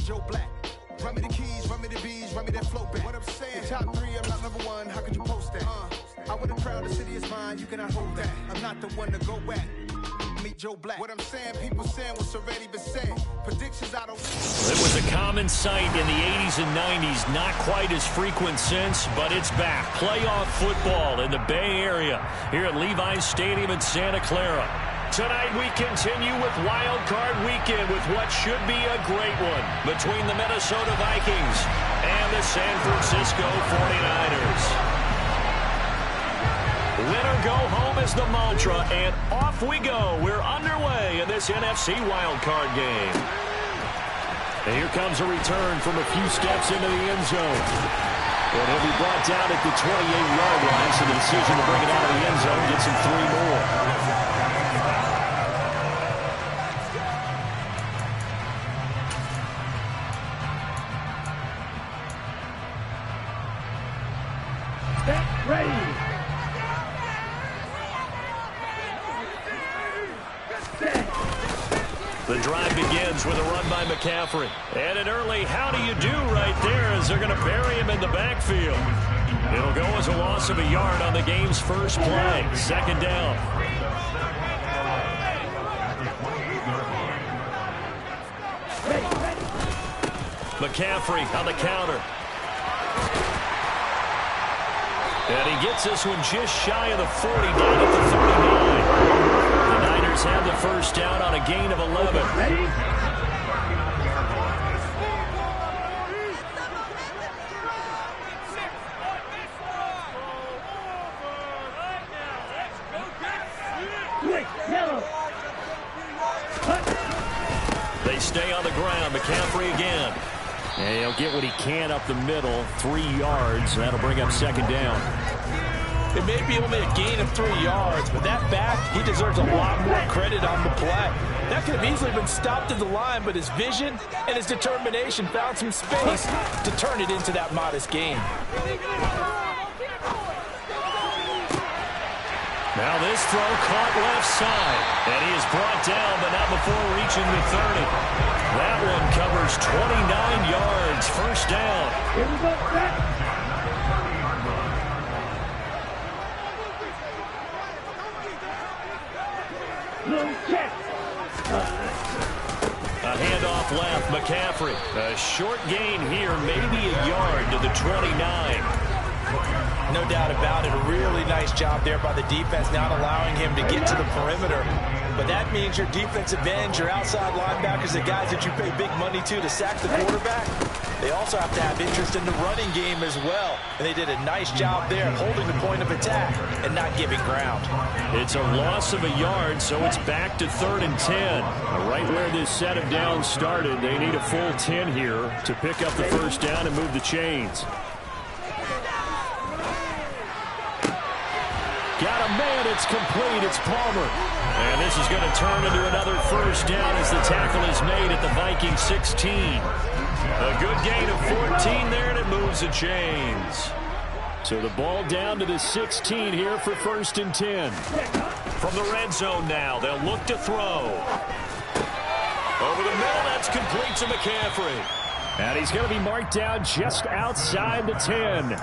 Joe Black. Run me the keys, run me the bees, run me that flow back. What I'm saying, the top 3, I'm not number 1. How could you post that? I would have proud the city is mine, you cannot hold that. I'm not the one to go at. Meet Joe Black. What I'm saying, people saying what's already been said. Predictions I don't. It was a common sight in the 80s and 90s, not quite as frequent since, but it's back. Playoff football in the Bay Area here at Levi's Stadium in Santa Clara. Tonight we continue with Wildcard Weekend with what should be a great one between the Minnesota Vikings and the San Francisco 49ers. Winner go home is the mantra, and off we go. We're underway in this NFC wildcard game. And here comes a return from a few steps into the end zone. And he'll be brought down at the 28-yard line, so the decision to bring it out of the end zone gets him 3 more. The drive begins with a run by McCaffrey. And an early how do you do right there as they're going to bury him in the backfield. It'll go as a loss of a yard on the game's first play. Second down. McCaffrey on the counter. And he gets this one just shy of the 40, down at the 39. The Niners have the first down on a gain of 11. They stay on the ground. McCaffrey again. And he'll get what he can up the middle, 3 yards. That'll bring up second down. It may be only a gain of 3 yards, but that back, he deserves a lot more credit on the play. That could have easily been stopped at the line, but his vision and his determination found some space to turn it into that modest gain. Now this throw caught left side, and he is brought down, but not before reaching the 30. That one covers 29 yards, first down. Here we go, back. A handoff left, McCaffrey. A short gain here, maybe a yard to the 29. No doubt about it. A really nice job there by the defense, not allowing him to get to the perimeter. But that means your defensive ends, your outside linebackers, the guys that you pay big money to sack the quarterback, they also have to have interest in the running game as well. And they did a nice job there holding the point of attack and not giving ground. It's a loss of a yard, so it's back to 3rd and 10. Right where this set of downs started, they need a full 10 here to pick up the first down and move the chains. Got a man, it's complete, it's Palmer. And this is going to turn into another first down as the tackle is made at the Vikings 16. A good gain of 14 there, and it moves the chains. So the ball down to the 16 here for 1st and 10. From the red zone now, they'll look to throw. Over the middle, that's complete to McCaffrey. And he's going to be marked down just outside the 10.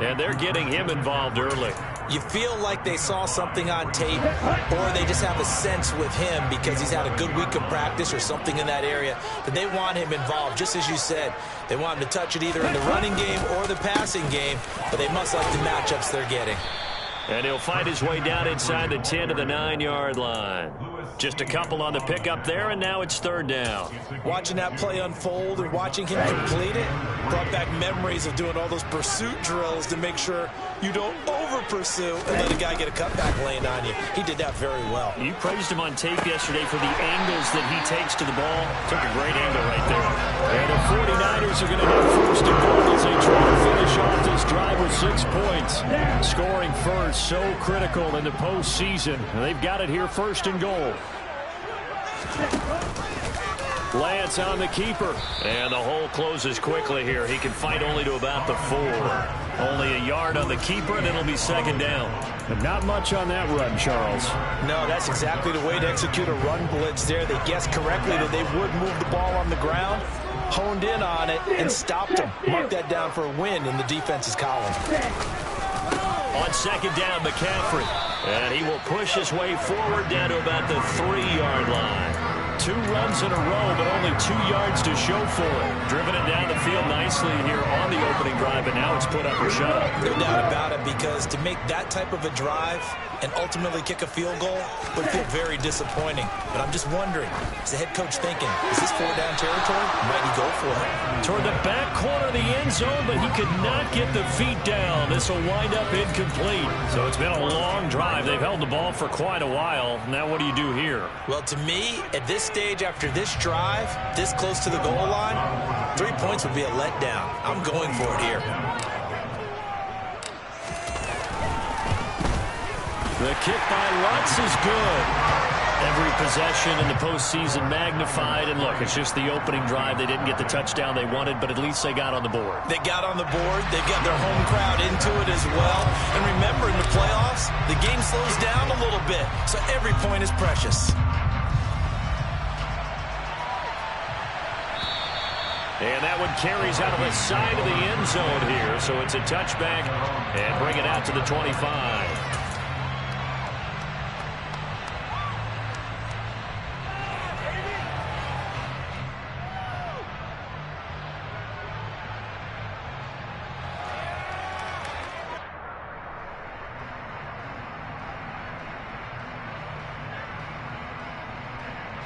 And they're getting him involved early. You feel like they saw something on tape, or they just have a sense with him because he's had a good week of practice or something in that area that they want him involved. Just as you said, they want him to touch it either in the running game or the passing game, but they must like the matchups they're getting. And he'll find his way down inside the 10 to the 9-yard line. Just a couple on the pickup there, and now it's 3rd down. Watching that play unfold and watching him complete it brought back memories of doing all those pursuit drills to make sure you don't over-pursue and let a guy get a cutback lane on you. He did that very well. You praised him on tape yesterday for the angles that he takes to the ball. Took a great angle right there. And the 49ers are going to have 1st and goal as they try to finish off this drive with 6 points. Scoring first, so critical in the postseason. They've got it here, 1st and goal. Lance on the keeper. And the hole closes quickly here. He can fight only to about the 4. Only a yard on the keeper, and it'll be 2nd down. But not much on that run, Charles. No, that's exactly the way to execute a run blitz there. They guessed correctly that they would move the ball on the ground. honed in on it and stopped him. Mark that down for a win in the defense's column. On second down, McCaffrey. And he will push his way forward down to about the 3-yard line. 2 runs in a row, but only 2 yards to show for it. Driven it down the field nicely here on the opening drive, and now it's put up or shut up. No doubt about it, because to make that type of a drive and ultimately kick a field goal would feel very disappointing. But I'm just wondering, is the head coach thinking, is this 4-down territory? Might he go for it? Toward the back corner of the end zone, but he could not get the feet down. This will wind up incomplete. So it's been a long drive. They've held the ball for quite a while. Now what do you do here? Well, to me, at this stage after this drive, this close to the goal line, 3 points would be a letdown. I'm going for it here. The kick by Lutz is good. Every possession in the postseason magnified. And look, it's just the opening drive. They didn't get the touchdown they wanted, but at least they got on the board. They got on the board. They've got their home crowd into it as well. And remember, in the playoffs, the game slows down a little bit. So every point is precious. And that one carries out of the side of the end zone here. So it's a touchback and bring it out to the 25.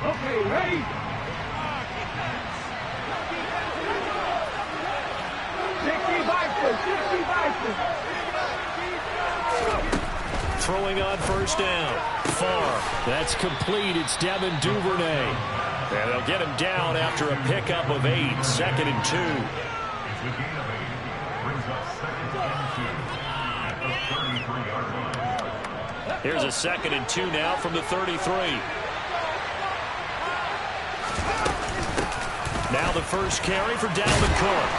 Okay, ready? Throwing on first down. Far. That's complete. It's Devin Duvernay. And they'll get him down after a pickup of 8. 2nd and 2. Here's a 2nd and 2 now from the 33. Now the first carry for Dalvin Cook.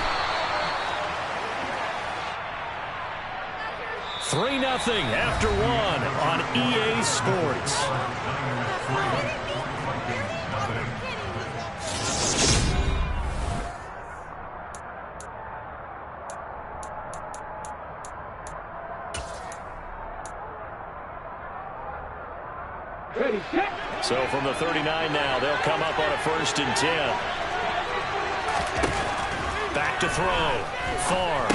3-0 after 1 on EA Sports. So from the 39 now, they'll come up on a 1st and 10. Back to throw. Far.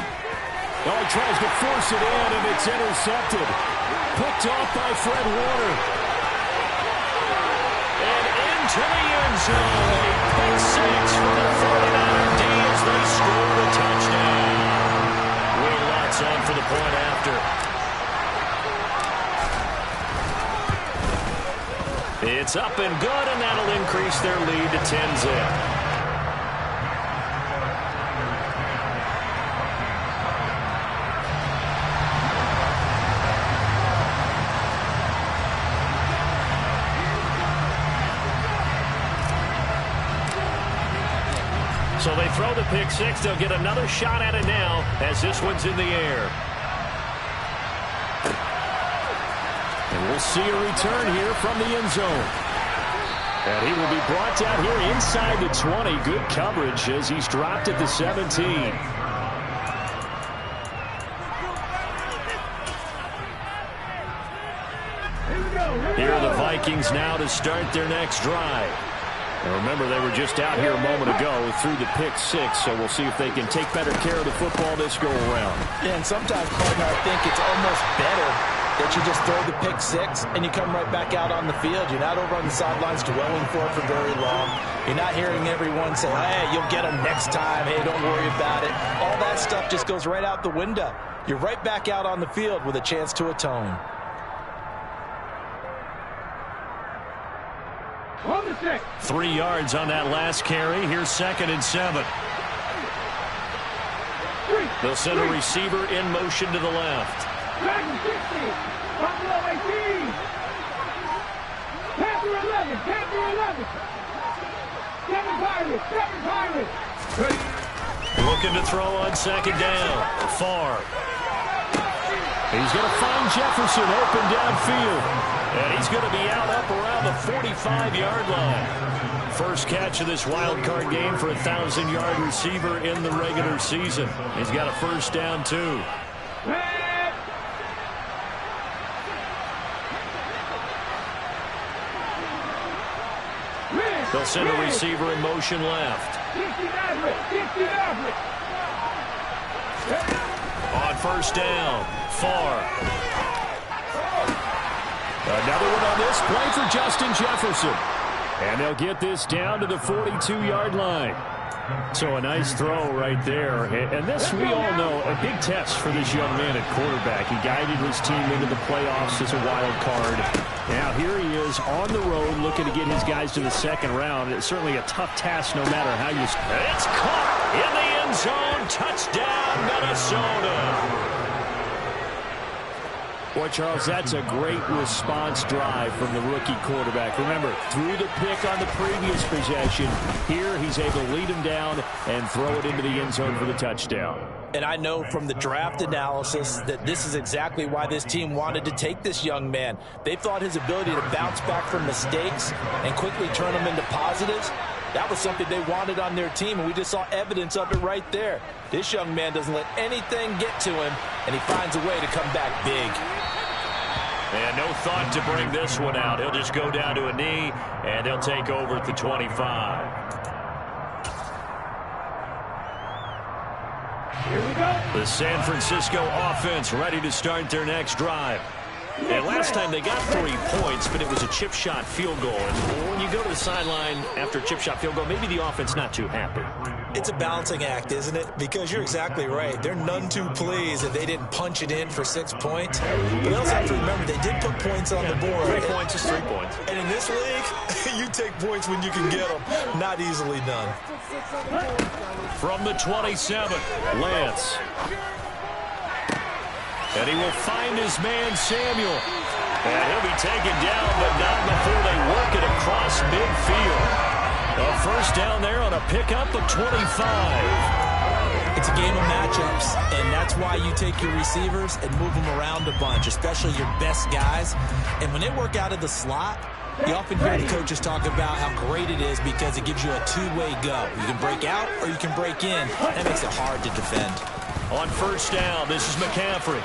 Oh, he tries to force it in, and it's intercepted. Picked off by Fred Warner. And into the end zone. A pick 6 for the 49er D as they score a touchdown. Will Lutz on for the point after. It's up and good, and that'll increase their lead to 10-zip. So they throw the pick 6. They'll get another shot at it now as this one's in the air. And we'll see a return here from the end zone. And he will be brought down here inside the 20. Good coverage as he's dropped at the 17. Here are the Vikings now to start their next drive. And remember, they were just out here a moment ago through the pick 6, so we'll see if they can take better care of the football this go-around. Yeah, and sometimes, partner, I think it's almost better that you just throw the pick 6 and you come right back out on the field. You're not over on the sidelines dwelling for it for very long. You're not hearing everyone say, hey, you'll get them next time. Hey, don't worry about it. All that stuff just goes right out the window. You're right back out on the field with a chance to atone. On the 6. 3 yards on that last carry. Here's 2nd and 7. They'll send a receiver in motion to the left. Back to 60. Buffalo 18. Panther 11. Panther 11. 7 Pirates. 7 Pirates. Looking to throw on 2nd down. Far. He's going to find Jefferson open downfield. And he's going to be out up around the 45-yard line. first catch of this wild card game for a 1,000-yard receiver in the regular season. He's got a first down, too. They'll send a receiver in motion left. On first down, far. Another one on this play for Justin Jefferson. And they'll get this down to the 42-yard line. So a nice throw right there. And this, we all know, a big test for this young man at quarterback. He guided his team into the playoffs as a wild card. Now here he is on the road looking to get his guys to the second round. It's certainly a tough task no matter how you... It's caught in the end zone. Touchdown, Minnesota. Boy, Charles, that's a great response drive from the rookie quarterback. Remember, threw the pick on the previous possession. Here, he's able to lead him down and throw it into the end zone for the touchdown. And I know from the draft analysis that this is exactly why this team wanted to take this young man. They thought his ability to bounce back from mistakes and quickly turn them into positives, that was something they wanted on their team, and we just saw evidence of it right there. This young man doesn't let anything get to him, and he finds a way to come back big. And no thought to bring this one out. He'll just go down to a knee, and they'll take over at the 25. Here we go. The San Francisco offense ready to start their next drive. And last time they got 3 points, but it was a chip shot field goal. And when you go to the sideline after a chip shot field goal, maybe the offense not too happy. It's a balancing act, isn't it? Because you're exactly right. They're none too pleased that they didn't punch it in for 6 points. But they also have to remember they did put points on the board. 3 points is 3 points. And in this league, you take points when you can get them. Not easily done. From the 27, Lance. And he will find his man, Samuel. And he'll be taken down, but not before they work it across midfield. A first down there on a pickup of 25. It's a game of matchups, and that's why you take your receivers and move them around a bunch, especially your best guys. And when they work out of the slot, you often hear the coaches talk about how great it is because it gives you a two-way go. You can break out or you can break in. That makes it hard to defend. On first down, this is McCaffrey.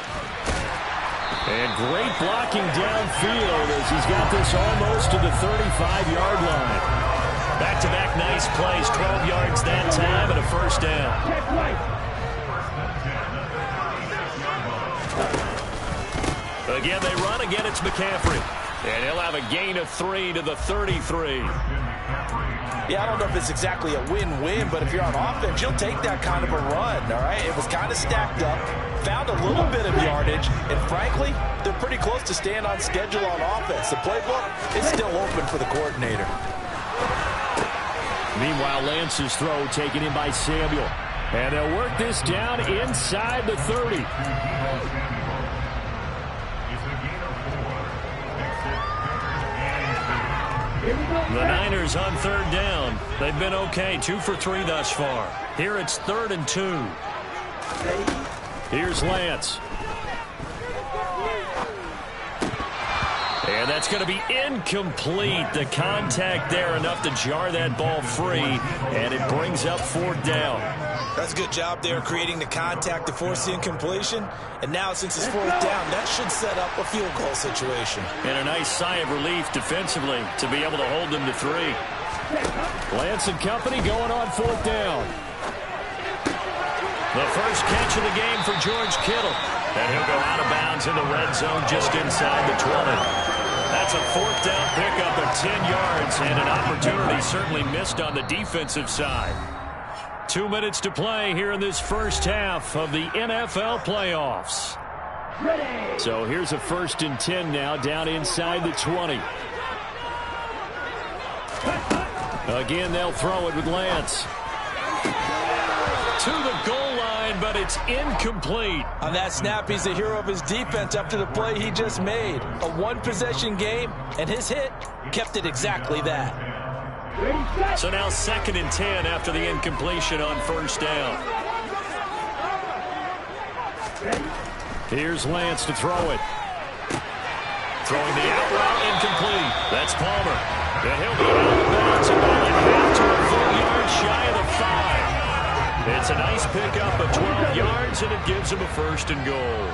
And great blocking downfield as he's got this almost to the 35-yard line. Back-to-back nice plays, 12 yards that time and a first down. Again, they run. Again, it's McCaffrey. And he'll have a gain of 3 to the 33. Yeah, I don't know if it's exactly a win-win, but if you're on offense, you'll take that kind of a run, all right? It was kind of stacked up, found a little bit of yardage, and frankly, they're pretty close to staying on schedule on offense. The playbook is still open for the coordinator. Meanwhile, Lance's throw taken in by Samuel. And they'll work this down inside the 30. The Niners on third down. They've been okay, 2 for 3 thus far. Here it's 3rd and 2. Here's Lance. And that's going to be incomplete. The contact there enough to jar that ball free, and it brings up 4th down. That's a good job there creating the contact to force the incompletion. And now since it's 4th down, that should set up a field goal situation. And a nice sigh of relief defensively to be able to hold them to 3. Lance and company going on 4th down. The first catch of the game for George Kittle. And he'll go out of bounds in the red zone just inside the 20. That's a 4th down pickup of 10 yards and an opportunity certainly missed on the defensive side. 2 minutes to play here in this first half of the NFL playoffs. So here's a 1st and 10 now down inside the 20. Again, they'll throw it with Lance. To the goal line, but it's incomplete. On that snap, he's the hero of his defense after the play he just made. A one-possession game, and his hit kept it exactly that. So now 2nd and 10 after the incompletion on first down. Here's Lance to throw it. Throwing the out route incomplete. That's Palmer. And he'll be out of bounds about a half to a full yard shy of the 5. It's a nice pickup of 12 yards, and it gives him a 1st and goal.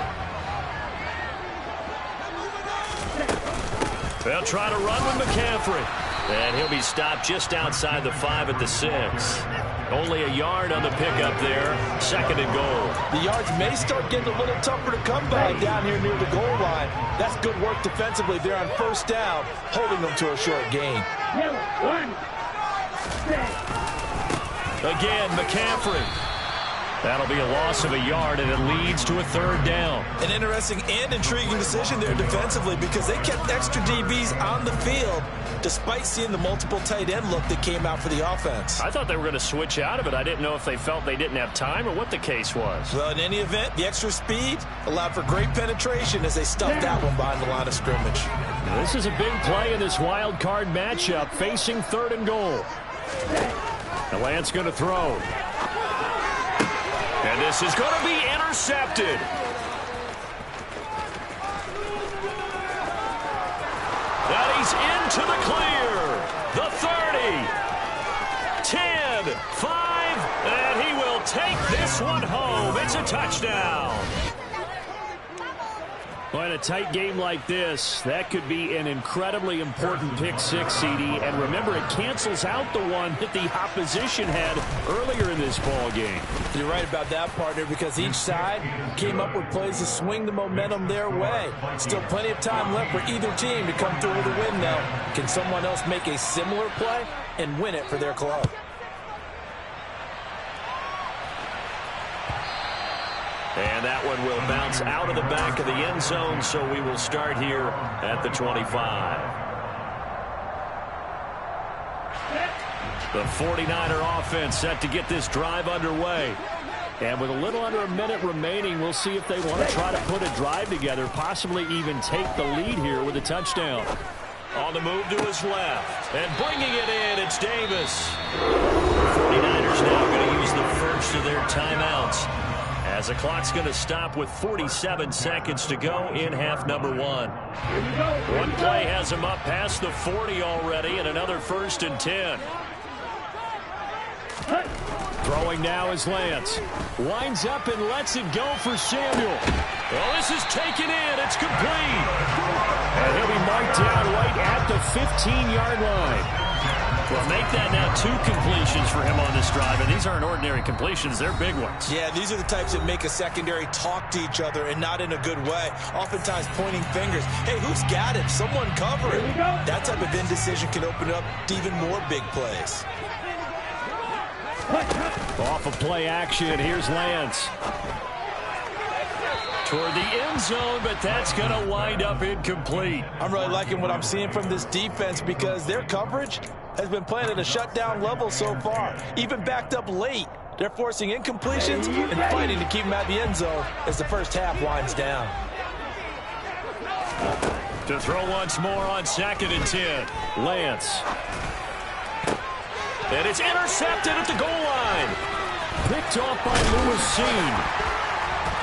They'll try to run with McCaffrey. And he'll be stopped just outside the 5 at the 6. Only a yard on the pickup there. 2nd and goal. The yards may start getting a little tougher to come by down here near the goal line. That's good work defensively there on 1st down, holding them to a short gain. Again, McCaffrey. That'll be a loss of a yard, and it leads to a 3rd down. An interesting and intriguing decision there defensively because they kept extra DBs on the field despite seeing the multiple tight end look that came out for the offense. I thought they were going to switch out of it. I didn't know if they felt they didn't have time or what the case was. Well, in any event, the extra speed allowed for great penetration as they stuffed that one behind the line of scrimmage. This is a big play in this wild card matchup, facing 3rd and goal. The Lance going to throw. And this is going to be intercepted. And he's into the clear. The 30, 10, 5, and he will take this one home. It's a touchdown. Well, in a tight game like this, that could be an incredibly important pick 6, CD. And remember, it cancels out the one that the opposition had earlier in this ball game. You're right about that, partner, because each side came up with plays to swing the momentum their way. Still plenty of time left for either team to come through with a win now. Can someone else make a similar play and win it for their club? And that one will bounce out of the back of the end zone, so we will start here at the 25. The 49er offense set to get this drive underway. And with a little under a minute remaining, we'll see if they want to try to put a drive together, possibly even take the lead here with a touchdown. On the move to his left. And bringing it in, it's Davis. The 49ers now going to use the first of their timeouts, as the clock's going to stop with 47 seconds to go in half number 1. One play has him up past the 40 already, and another 1st and 10. Throwing now is Lance. Winds up and lets it go for Samuel. Well, this is taken in. It's complete. And he'll be marked down right at the 15-yard line. Well, make that now 2 completions for him on this drive, and these aren't ordinary completions. They're big ones. Yeah, these are the types that make a secondary talk to each other, and not in a good way. Oftentimes pointing fingers. Hey, who's got it? Someone cover it. That type of indecision can open up to even more big plays. Off of play action, here's Lance. Toward the end zone, but that's going to wind up incomplete. I'm really liking what I'm seeing from this defense because their coverage has been playing at a shutdown level so far. Even backed up late, they're forcing incompletions and fighting to keep them at the end zone as the first half winds down. To throw once more on 2nd and 10. Lance. And it's intercepted at the goal line. Picked off by Lewis.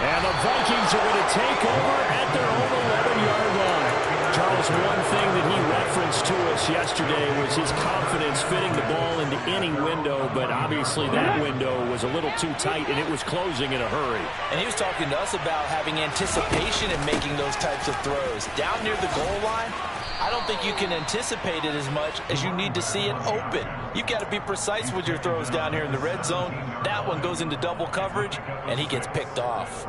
And the Vikings are going to take over at their own 11-yard line. Charles, one thing that he referenced to us yesterday was his confidence fitting the ball into any window, but obviously that window was a little too tight, and it was closing in a hurry. And he was talking to us about having anticipation in making those types of throws. Down near the goal line, I don't think you can anticipate it as much as you need to see it open. You've got to be precise with your throws down here in the red zone. That one goes into double coverage, and he gets picked off.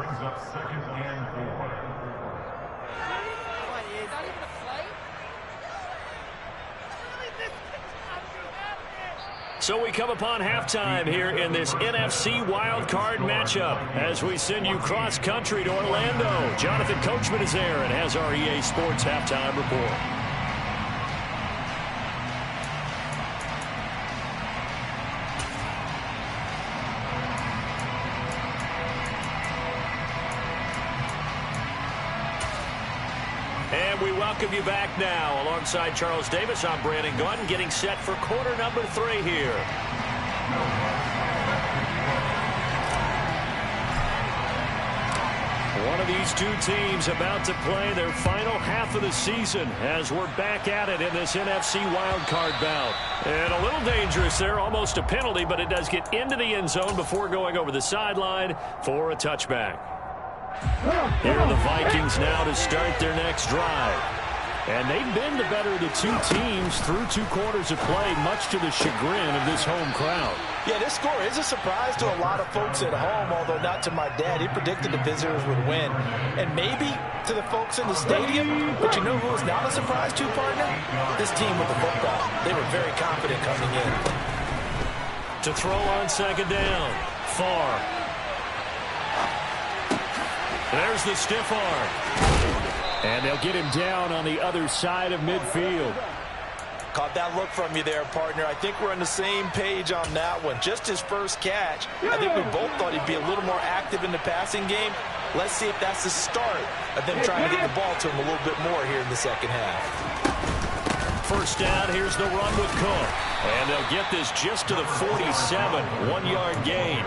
So we come upon halftime here in this NFC wildcard matchup as we send you cross-country to Orlando. Jonathan Coachman is there and has our EA Sports halftime report. And we welcome you back now. Alongside Charles Davis, I'm Brandon Gordon, getting set for quarter number 3 here. One of these two teams about to play their final half of the season as we're back at it in this NFC wildcard bout. And a little dangerous there, almost a penalty, but it does get into the end zone before going over the sideline for a touchback. Here are the Vikings now to start their next drive. And they've been the better of the two teams through 2 quarters of play, much to the chagrin of this home crowd. Yeah, this score is a surprise to a lot of folks at home, although not to my dad. He predicted the visitors would win. And maybe to the folks in the stadium, but you know who was not a surprise to, partner? This team with the football. They were very confident coming in. To throw on second down, Farr. There's the stiff arm. And they'll get him down on the other side of midfield. Caught that look from you there, partner. I think we're on the same page on that one. Just his first catch. I think we both thought he'd be a little more active in the passing game. Let's see if that's the start of them trying to get the ball to him a little bit more here in the second half. First down, here's the run with Cook. And they'll get this just to the 47, 1-yard gain.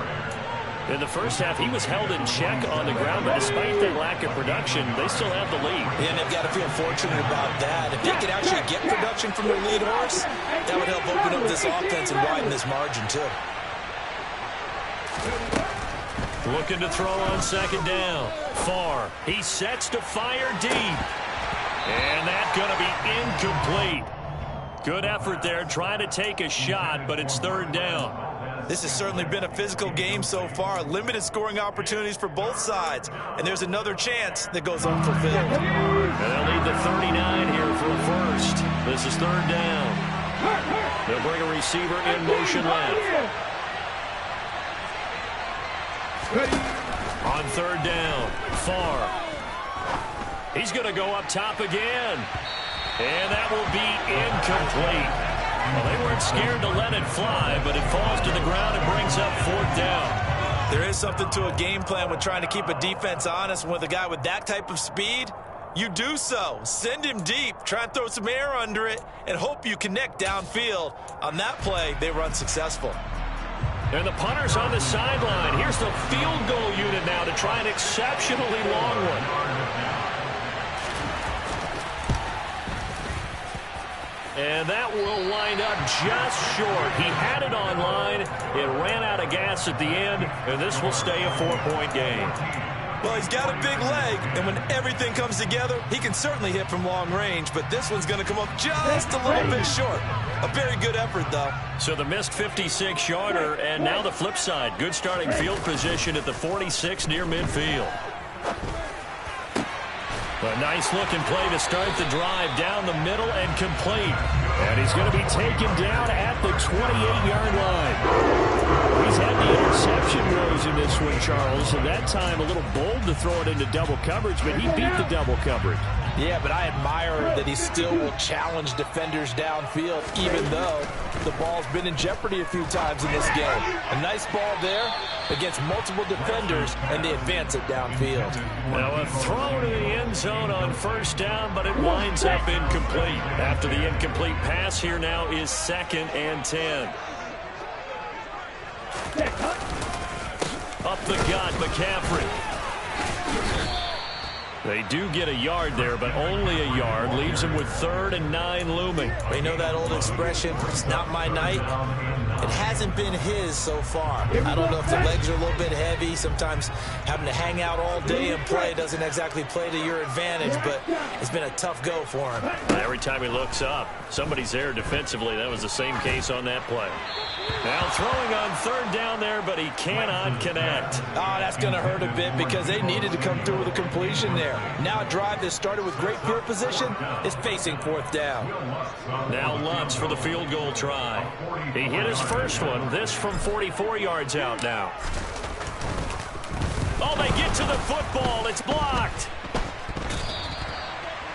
In the first half, he was held in check on the ground, but despite that lack of production, they still have the lead. Yeah, and they've got to feel fortunate about that. If they could actually get production from their lead horse, that would help open up this offense and widen this margin, too. Looking to throw on second down. Farr, he sets to fire deep. And that's going to be incomplete. Good effort there, trying to take a shot, but it's third down. This has certainly been a physical game so far. Limited scoring opportunities for both sides. And there's another chance that goes unfulfilled. And they'll need the 39 here for a first. This is third down. They'll bring a receiver in motion left. On third down, Farr. He's going to go up top again. And that will be incomplete. Well, they weren't scared to let it fly, but it falls to the ground and brings up fourth down. There is something to a game plan with trying to keep a defense honest. And with a guy with that type of speed, you do so. Send him deep, try and throw some air under it, and hope you connect downfield. On that play, they were unsuccessful. And the punter's on the sideline. Here's the field goal unit now to try an exceptionally long one. And that will wind up just short. He had it on line. It ran out of gas at the end, and this will stay a 4-point game. Well, he's got a big leg, and when everything comes together, he can certainly hit from long range, but this one's going to come up just a little bit short. A very good effort, though. So the missed 56-yarder, and now the flip side. Good starting field position at the 46 near midfield. A nice-looking play to start the drive down the middle and complete. And he's going to be taken down at the 28-yard line. He's had the interception woes in this one, Charles, and that time a little bold to throw it into double coverage, but he beat the double coverage. Yeah, but I admire that he still will challenge defenders downfield, even though the ball's been in jeopardy a few times in this game. A nice ball there against multiple defenders, and they advance it downfield. Now a throw to the end zone on first down, but it winds up incomplete. After the incomplete pass, here now is 2nd and 10. Up the gut, McCaffrey. They do get a yard there, but only a yard. Leaves them with 3rd and 9 looming. We know that old expression, it's not my night. It hasn't been his so far. I don't know if the legs are a little bit heavy. Sometimes having to hang out all day and play doesn't exactly play to your advantage, but it's been a tough go for him. Every time he looks up, somebody's there defensively. That was the same case on that play. Now throwing on 3rd down there, but he cannot connect. Oh, that's going to hurt a bit because they needed to come through with a completion there. Now a drive that started with great field position is facing 4th down. Now Lutz for the field goal try. He hit his first one. This from 44 yards out now. Oh, they get to the football. It's blocked.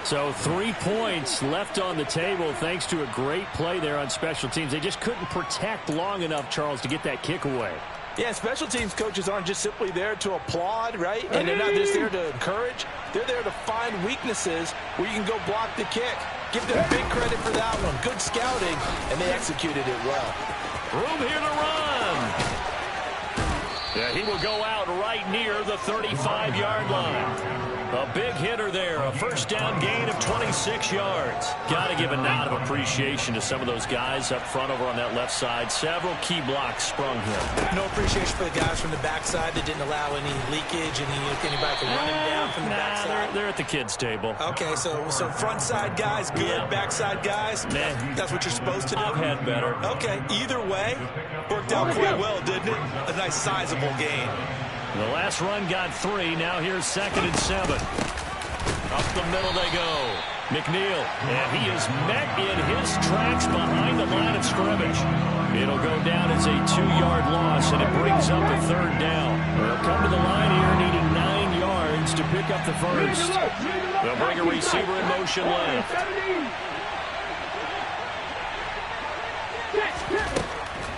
So 3 points left on the table thanks to a great play there on special teams. They just couldn't protect long enough, Charles, to get that kick away. Yeah, special teams coaches aren't just simply there to applaud, right? And they're not just there to encourage. They're there to find weaknesses where you can go block the kick. Give them big credit for that one. Good scouting, and they executed it well. Room here to run. Yeah, he will go out right near the 35-yard line. A big hitter there, a first down gain of 26 yards. Got to give a nod of appreciation to some of those guys up front over on that left side. Several key blocks sprung here. No appreciation for the guys from the backside that didn't allow any leakage, anybody to run him down from the backside. They're at the kids' table. Okay, so front side guys good, yeah. Backside guys, that's what you're supposed to do? I've had better. Okay, either way, worked out quite well, didn't it? A nice sizable gain. The last run got 3. Now here's 2nd and 7. Up the middle they go. McNeil, and he is met in his tracks behind the line of scrimmage. It'll go down as a 2-yard loss, and it brings up a 3rd down. They'll come to the line here needing 9 yards to pick up the first. They'll bring a receiver in motion left.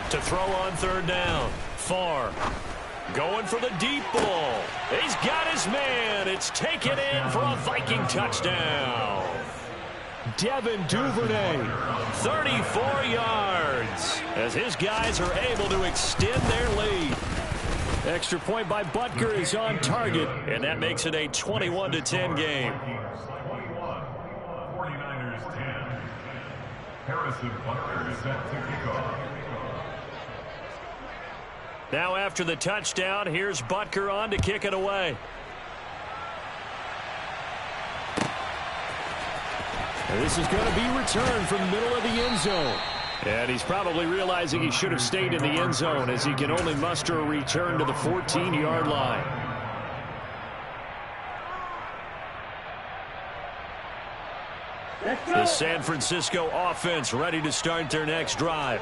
To throw on 3rd down. Farr. Going for the deep ball. He's got his man. It's taken in for a Viking touchdown. Devin Duvernay, 34 yards, as his guys are able to extend their lead. Extra point by Butker is on target, and that makes it a 21-10 game. 49ers 10. Harrison Butker is set to kick off. Now after the touchdown, here's Butker on to kick it away. And this is going to be returned from the middle of the end zone. And he's probably realizing he should have stayed in the end zone as he can only muster a return to the 14-yard line. The San Francisco offense ready to start their next drive.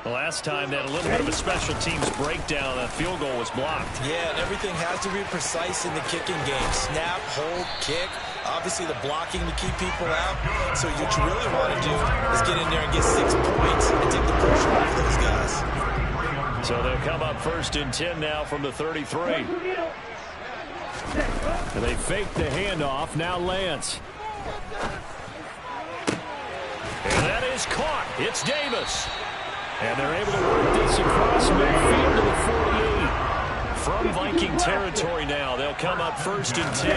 The last time that a little bit of a special teams breakdown, that field goal was blocked. Yeah, and everything has to be precise in the kicking game. Snap, hold, kick. Obviously the blocking to keep people out. So what you really want to do is get in there and get 6 points and take the pressure off those guys. So they'll come up 1st and 10 now from the 33. And they fake the handoff. Now Lance. And that is caught. It's Davis. And they're able to work this across midfield to the 48. From Viking territory now, they'll come up 1st and 10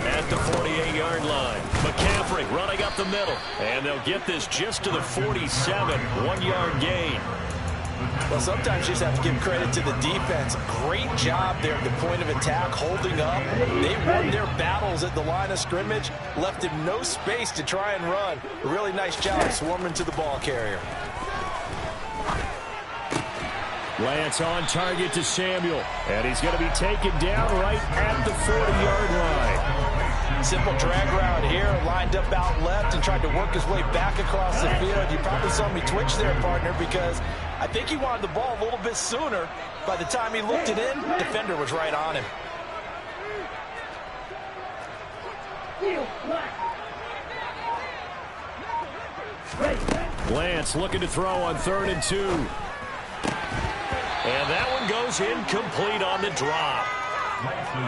at the 48-yard line. McCaffrey running up the middle. And they'll get this just to the 47, 1-yard gain. Well, sometimes you just have to give credit to the defense. Great job there at the point of attack, holding up. They won their battles at the line of scrimmage, left him no space to try and run. A really nice job swarming to the ball carrier. Lance on target to Samuel, and he's going to be taken down right at the 40-yard line. Simple drag route here, lined up out left and tried to work his way back across the field. You probably saw me twitch there, partner, because I think he wanted the ball a little bit sooner. By the time he looked it in, the defender was right on him. Lance looking to throw on 3rd and 2. And that one goes incomplete on the drop.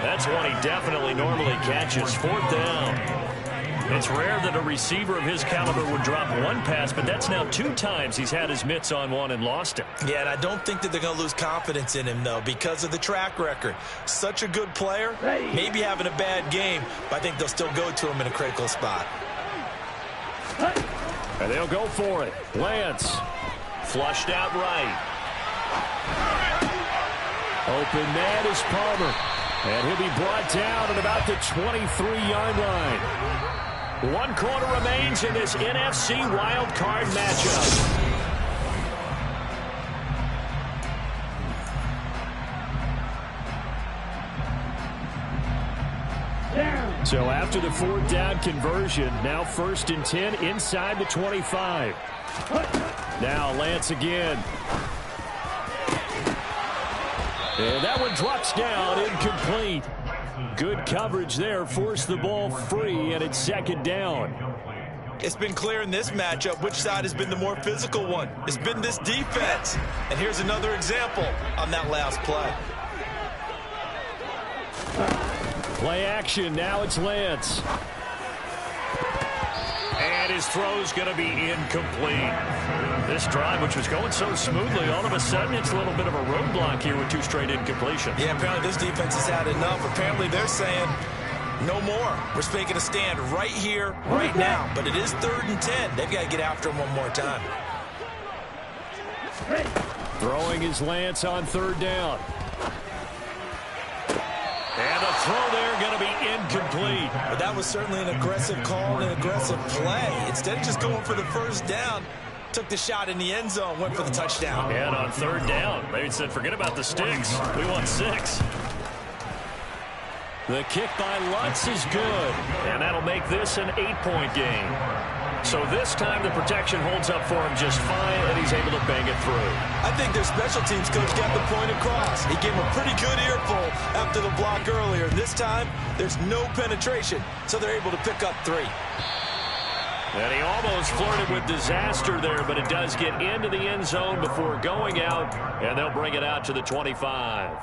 That's one he definitely normally catches. 4th down. It's rare that a receiver of his caliber would drop one pass, but that's now 2 times he's had his mitts on one and lost it. Yeah, and I don't think that they're going to lose confidence in him, though, because of the track record. Such a good player, maybe having a bad game, but I think they'll still go to him in a critical spot. And they'll go for it. Lance flushed out right. Open man is Palmer. And he'll be brought down at about the 23-yard line. 1 quarter remains in this NFC Wildcard matchup. So after the 4th down conversion, now 1st and 10 inside the 25. Now Lance again. And that one drops down, incomplete. Good coverage there, forced the ball free, and it's 2nd down. It's been clear in this matchup which side has been the more physical one. It's been this defense. And here's another example on that last play. Play action, now it's Lance. And And his throw's going to be incomplete. This drive, which was going so smoothly, all of a sudden it's a little bit of a roadblock here with 2 straight incompletions. Yeah, apparently this defense has had enough. Apparently they're saying no more. We're making a stand right here, right now. But it is 3rd and 10. They've got to get after him one more time. Throwing his Lance on 3rd down. And the throw there going to be incomplete. But that was certainly an aggressive call and an aggressive play. Instead of just going for the 1st down, took the shot in the end zone, went for the touchdown. And on 3rd down, they said, forget about the sticks. We want 6. The kick by Lutz is good. And that'll make this an 8-point game. So this time the protection holds up for him just fine, and he's able to bang it through. I think their special teams coach got the point across. He gave him a pretty good earful after the block earlier. This time, there's no penetration, so they're able to pick up 3. And he almost flirted with disaster there, but it does get into the end zone before going out, and they'll bring it out to the 25.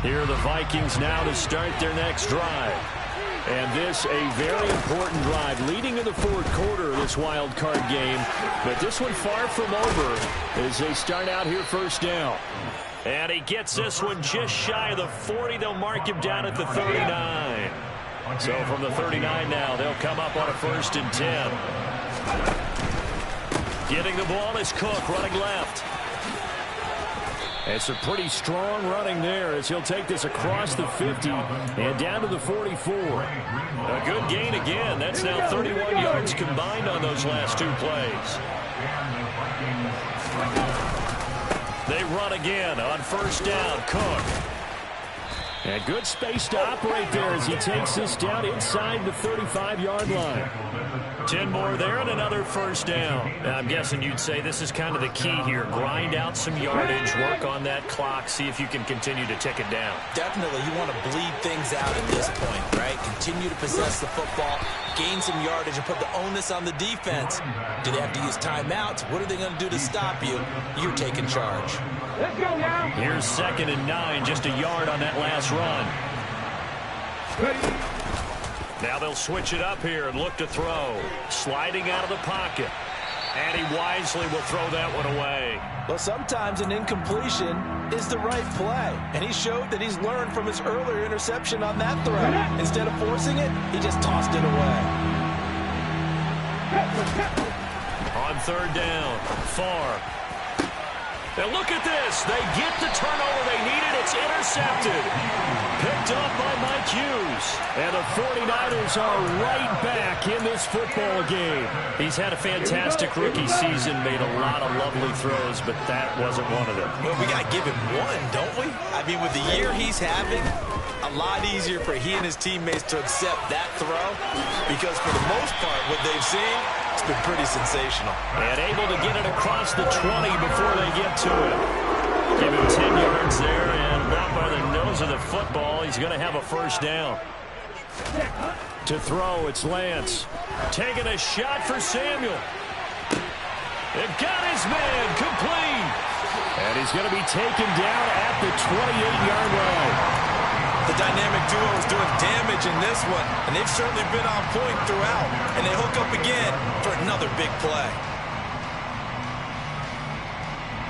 Here are the Vikings now to start their next drive. And this a very important drive leading to the 4th quarter of this wild card game. But this one far from over as they start out here 1st down. And he gets this one just shy of the 40. They'll mark him down at the 39. So from the 39 now, they'll come up on a 1st and 10. Getting the ball is Cook running left. It's a pretty strong running there as he'll take this across the 50 and down to the 44. A good gain again. That's now 31 yards combined on those last 2 plays. They run again on 1st down. Cook. And good space to operate there as he takes this down inside the 35-yard line. 10 more there and another 1st down. Now, I'm guessing you'd say this is kind of the key here. Grind out some yardage, work on that clock, see if you can continue to tick it down. Definitely, you want to bleed things out at this point, right? Continue to possess the football, gain some yardage, and put the onus on the defense. Do they have to use timeouts? What are they going to do to stop you? You're taking charge. Let's go now. Here's 2nd and 9, just a yard on that last run. Now they'll switch it up here and look to throw. Sliding out of the pocket. And he wisely will throw that one away. Well, sometimes an incompletion is the right play. And he showed that he's learned from his earlier interception on that throw. Instead of forcing it, he just tossed it away. On 3rd down, far. Now look at this. They get the turnover they needed. It's intercepted. Picked up by Mike Hughes. And the 49ers are right back in this football game. He's had a fantastic rookie season, made a lot of lovely throws, but that wasn't one of them. Well, we got to give him one, don't we? I mean, with the year he's having, a lot easier for he and his teammates to accept that throw because for the most part, what they've seen, it's been pretty sensational. And able to get it across the 20 before they get to it. Give him 10 yards there, and not by the nose of the football. He's going to have a 1st down. To throw, it's Lance. Taking a shot for Samuel. They've got his man complete. And he's going to be taken down at the 28-yard line. The dynamic duo is doing damage in this one, and they've certainly been on point throughout. And they hook up again for another big play.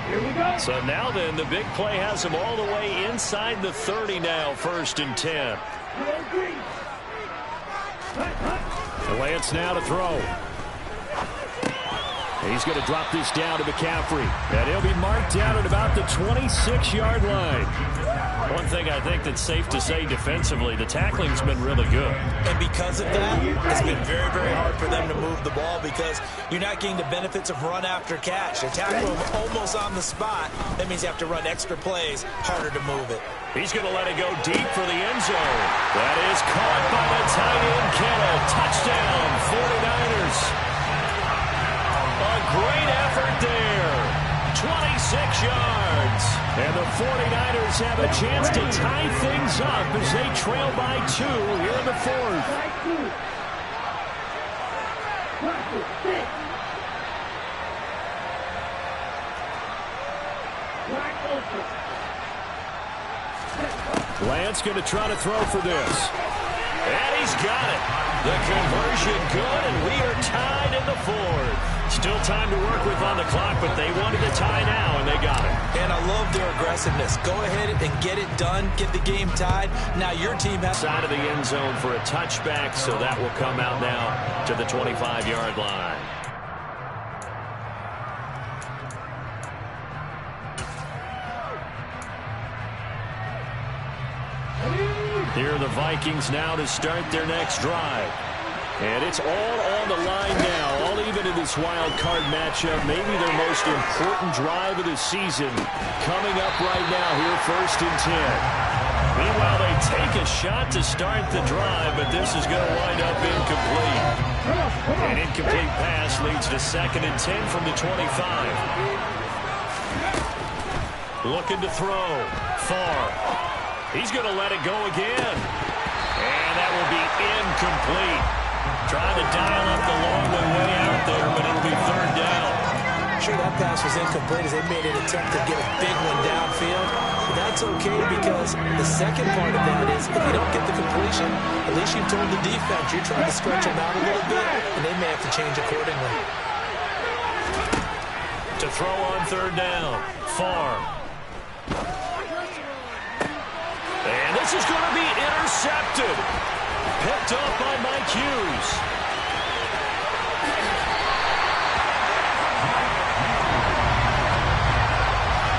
Here we go. So now then, the big play has him all the way inside the 30 now, 1st and 10. Lance now to throw. He's going to drop this down to McCaffrey. And he'll be marked down at about the 26-yard line. One thing I think that's safe to say defensively, the tackling's been really good. And because of that, it's been very, very hard for them to move the ball because you're not getting the benefits of run after catch. They're tackling him almost on the spot. That means you have to run extra plays, harder to move it. He's going to let it go deep for the end zone. That is caught by the tight end, Kittle. Touchdown, 49ers. A great effort there. 26 yards. And the 49ers have a chance to tie things up as they trail by 2 here in the 4th. Lance going to try to throw for this. And he he's got it. The conversion good, and we are tied in the fourth. Still time to work with on the clock, but they wanted to tie now, and they got it. And I love their aggressiveness. Go ahead and get it done, get the game tied. Now your team has... Side of the end zone for a touchback, so that will come out now to the 25-yard line. Here are the Vikings now to start their next drive. And it's all on the line now, all even in this wild card matchup. Maybe their most important drive of the season coming up right now here, 1st and 10. Meanwhile, they take a shot to start the drive, but this is going to wind up incomplete. An incomplete pass leads to 2nd and 10 from the 25. Looking to throw. Far. He's going to let it go again. And that will be incomplete. Trying to dial up the long way out there, but it'll be 3rd down. Sure, that pass was incomplete as they made an attempt to get a big one downfield. But that's okay because the second part of that is if you don't get the completion, at least you've told the defense you're trying to stretch them out a little bit, and they may have to change accordingly. To throw on 3rd down. Far. And this is going to be intercepted. Picked up by Mike Hughes.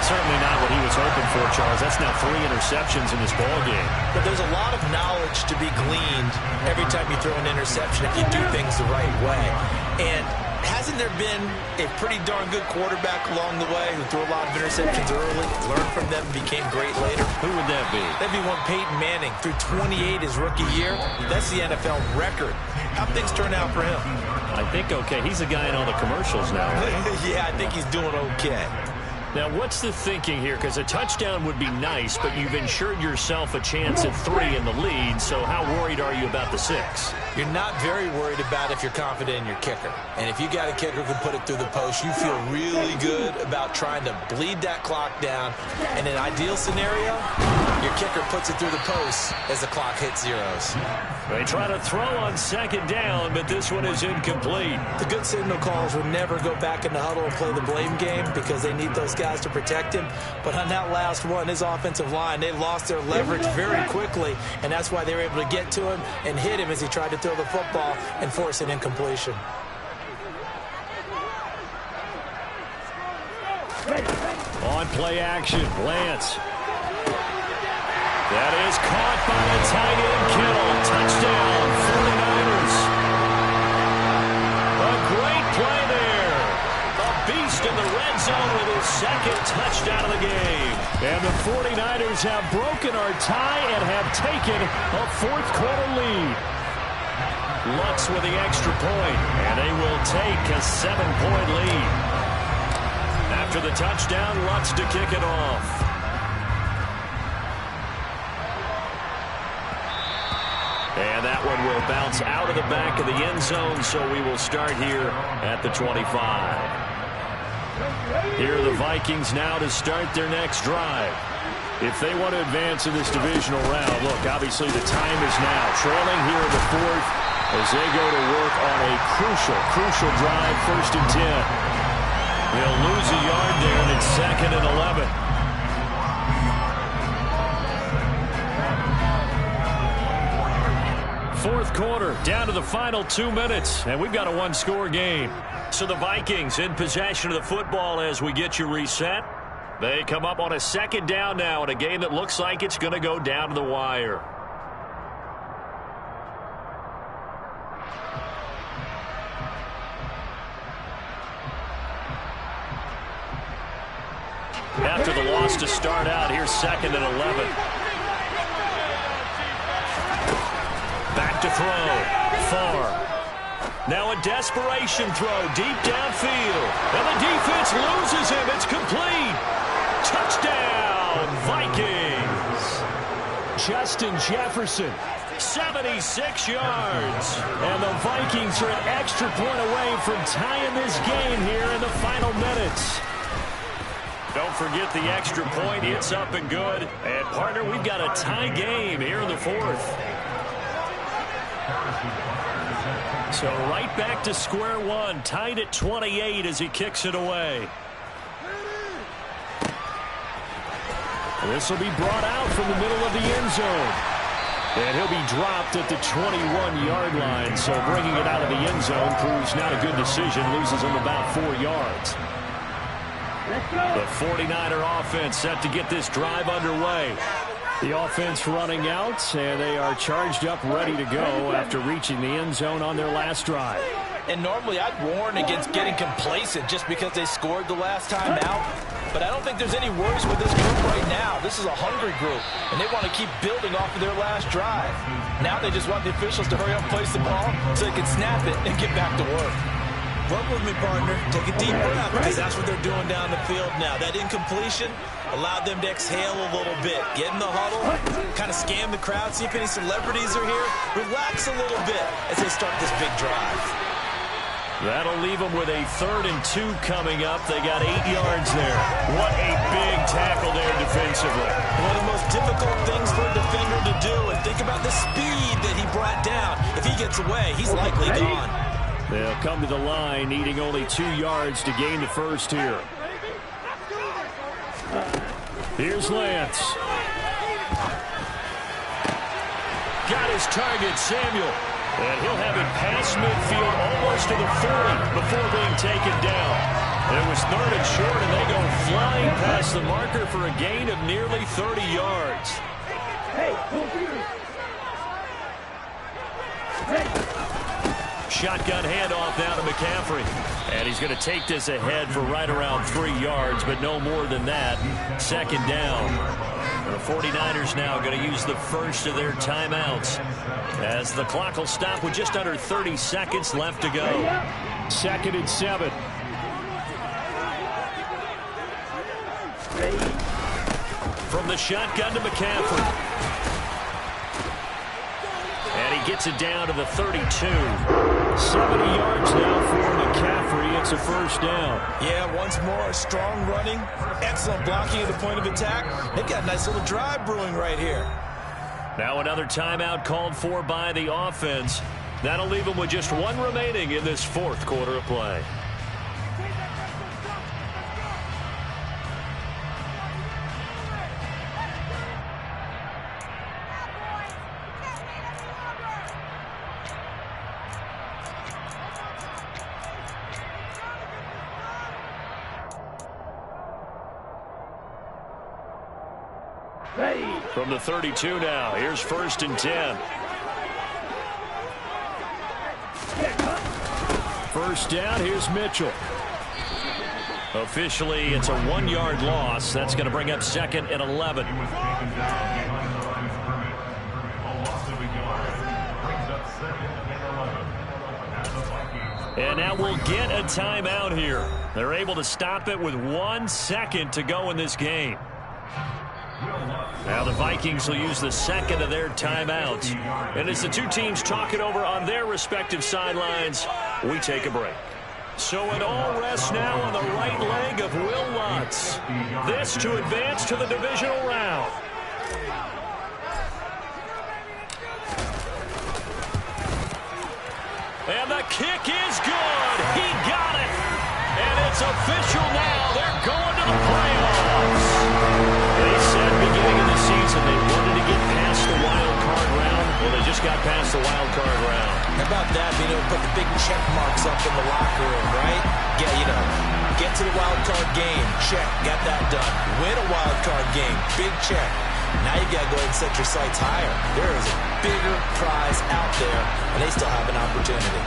Certainly not what he was hoping for, Charles. That's now 3 interceptions in this ballgame. But there's a lot of knowledge to be gleaned every time you throw an interception if you do things the right way. And hasn't there been a pretty darn good quarterback along the way who threw a lot of interceptions early, learned from them, and became great later? Who would that be? That'd be one Peyton Manning. Threw 28 his rookie year. That's the NFL record. How'd things turn out for him? I think okay. He's the guy in all the commercials now, right? Yeah, I think he's doing okay. Now, what's the thinking here? Because a touchdown would be nice, but you've ensured yourself a chance at 3 in the lead, so how worried are you about the 6? You're not very worried about if you're confident in your kicker. And if you got a kicker who can put it through the post, you feel really good about trying to bleed that clock down. In an ideal scenario, your kicker puts it through the post as the clock hits zeros. They try to throw on 2nd down, but this one is incomplete. The good signal calls would never go back in the huddle and play the blame game because they need those guys to protect him. But on that last one, his offensive line, they lost their leverage very quickly, and that's why they were able to get to him and hit him as he tried to throw the football and force an incompletion. On play action, Lance. That is caught by the tight end, Kittle. Touchdown, 49ers. A great play there. A beast in the red zone with his 2nd touchdown of the game. And the 49ers have broken our tie and have taken a 4th quarter lead. Lutz with the extra point, and they will take a 7-point lead. After the touchdown, Lutz to kick it off. And that one will bounce out of the back of the end zone, so we will start here at the 25. Here are the Vikings now to start their next drive. If they want to advance in this divisional round, look, obviously the time is now. Trailing here in the 4th as they go to work on a crucial drive, 1st and 10. They'll lose a yard there, and it's 2nd and 11. Fourth quarter, down to the final 2 minutes, and we've got a 1-score game. So the Vikings in possession of the football as we get you reset. They come up on a 2nd down now in a game that looks like it's going to go down to the wire. After the loss to start out, here's 2nd and 11. Back to throw. Far. Now a desperation throw deep downfield. And the defense loses him. It's complete. Touchdown, Vikings. Justin Jefferson, 76 yards. And the Vikings are an extra point away from tying this game here in the final minutes. Don't forget the extra point. It's up and good. And, partner, we've got a tie game here in the 4th. So right back to square one, tied at 28 as he kicks it away. This will be brought out from the middle of the end zone. And he'll be dropped at the 21-yard line. So bringing it out of the end zone proves not a good decision. Loses him about 4 yards. The 49er offense set to get this drive underway. The offense running out, and they are charged up, ready to go after reaching the end zone on their last drive. And normally I'd warn against getting complacent just because they scored the last time out. But I don't think there's any worries with this group right now. This is a hungry group, and they want to keep building off of their last drive. Now they just want the officials to hurry up and place the ball so they can snap it and get back to work. Work with me, partner. Take a deep breath, because that's what they're doing down the field now. That incompletion allowed them to exhale a little bit. Get in the huddle, kind of scan the crowd, see if any celebrities are here. Relax a little bit as they start this big drive. That'll leave them with a 3rd and 2 coming up. They got 8 yards there. What a big tackle there defensively. One of the most difficult things for a defender to do, and think about the speed that he brought down. If he gets away, he's likely gone. They'll come to the line, needing only 2 yards to gain the first here. Here's Lance. Got his target, Samuel. And he'll have it past midfield, almost to the 40 before being taken down. It was 3rd and short, and they go flying past the marker for a gain of nearly 30 yards. Shotgun handoff now to McCaffrey. And he's going to take this ahead for right around 3 yards, but no more than that. 2nd down. The 49ers now going to use the first of their timeouts, as the clock will stop with just under 30 seconds left to go. 2nd and 7. From the shotgun to McCaffrey. And he gets it down to the 32. 70 yards now for McCaffrey. It's a 1st down. Yeah, once more, strong running, excellent blocking at the point of attack. They've got a nice little drive brewing right here. Now another timeout called for by the offense. That'll leave them with just 1 remaining in this 4th quarter of play. From the 32 now, here's 1st and 10. 1st down, here's Mitchell. Officially, it's a 1-yard loss. That's going to bring up 2nd and 11. And now we'll get a timeout here. They're able to stop it with 1 second to go in this game. Now the Vikings will use the 2nd of their timeouts. And as the 2 teams talk it over on their respective sidelines, we take a break. So it all rests now on the right leg of Will Lutz. This to advance to the divisional round. And the kick is good. He got it. And it's official now. They're going to the playoffs. They said beginning of the season they wanted to get past the wild card round. Well, they just got past the wild card round. How about that, being able to put the big check marks up in the locker room, right? Yeah, you know, get to the wild card game, check, got that done. Win a wild card game, big check. Now you got to go ahead and set your sights higher. There is a bigger prize out there, and they still have an opportunity.